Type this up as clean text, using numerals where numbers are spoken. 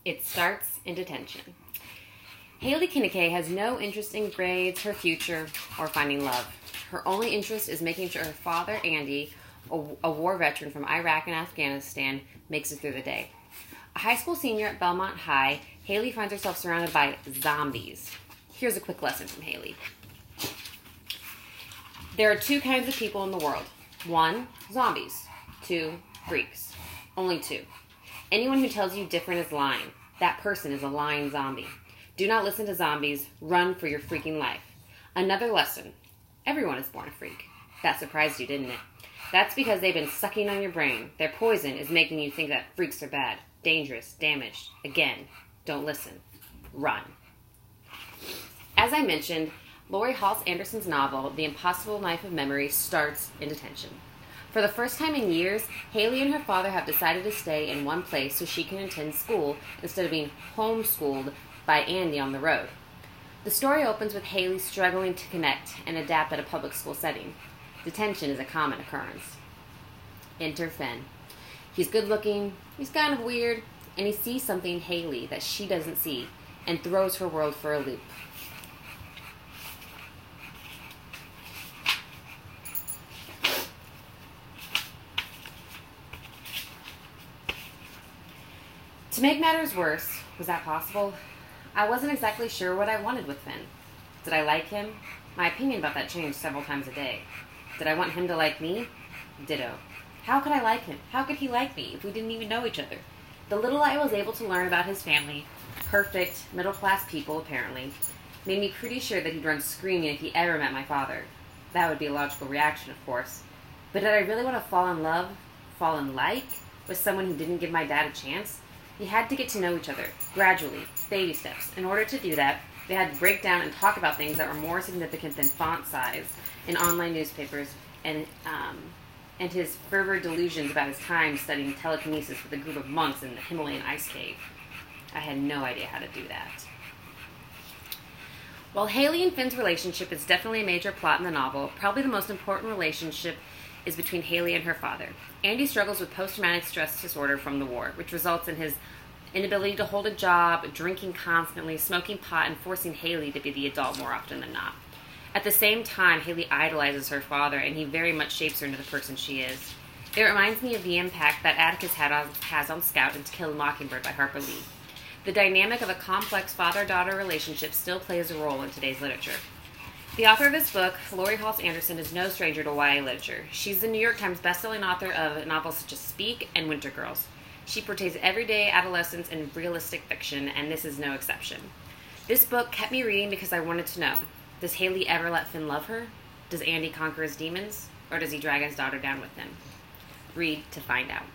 It starts in detention. Haley Kinnickay has no interest in grades, her future, or finding love. Her only interest is making sure her father, Andy, a war veteran from Iraq and Afghanistan, makes it through the day. A high school senior at Belmont High, Haley finds herself surrounded by zombies. Here's a quick lesson from Haley. There are two kinds of people in the world. 1, zombies. 2, freaks. Only 2. Anyone who tells you different is lying. That person is a lying zombie. Do not listen to zombies. Run for your freaking life. Another lesson. Everyone is born a freak. That surprised you, didn't it? That's because they've been sucking on your brain. Their poison is making you think that freaks are bad, dangerous, damaged. Again, don't listen. Run. As I mentioned, Laurie Halse Anderson's novel, The Impossible Knife of Memory, starts in detention. For the first time in years, Haley and her father have decided to stay in one place so she can attend school instead of being homeschooled by Andy on the road. The story opens with Haley struggling to connect and adapt at a public school setting. Detention is a common occurrence. Enter Finn. He's good looking, he's kind of weird, and he sees something in Haley that she doesn't see and throws her world for a loop. To make matters worse, was that possible? I wasn't exactly sure what I wanted with Finn. Did I like him? My opinion about that changed several times a day. Did I want him to like me? Ditto. How could I like him? How could he like me if we didn't even know each other? The little I was able to learn about his family, perfect, middle-class people apparently, made me pretty sure that he'd run screaming if he ever met my father. That would be a logical reaction, of course. But did I really want to fall in love, fall in like, with someone who didn't give my dad a chance? We had to get to know each other, gradually, baby steps. In order to do that, they had to break down and talk about things that were more significant than font size in online newspapers and his fervor delusions about his time studying telekinesis with a group of monks in the Himalayan ice cave. I had no idea how to do that. While Haley and Finn's relationship is definitely a major plot in the novel, probably the most important relationship is between Haley and her father. Andy struggles with post-traumatic stress disorder from the war, which results in his inability to hold a job, drinking constantly, smoking pot, and forcing Haley to be the adult more often than not. At the same time, Haley idolizes her father, and he very much shapes her into the person she is. It reminds me of the impact that Atticus has on Scout and To Kill a Mockingbird by Harper Lee. The dynamic of a complex father-daughter relationship still plays a role in today's literature. The author of this book, Laurie Halse Anderson, is no stranger to YA literature. She's the New York Times bestselling author of novels such as Speak and Winter Girls. She portrays everyday adolescence in realistic fiction, and this is no exception. This book kept me reading because I wanted to know, does Haley ever let Finn love her? Does Andy conquer his demons? Or does he drag his daughter down with him? Read to find out.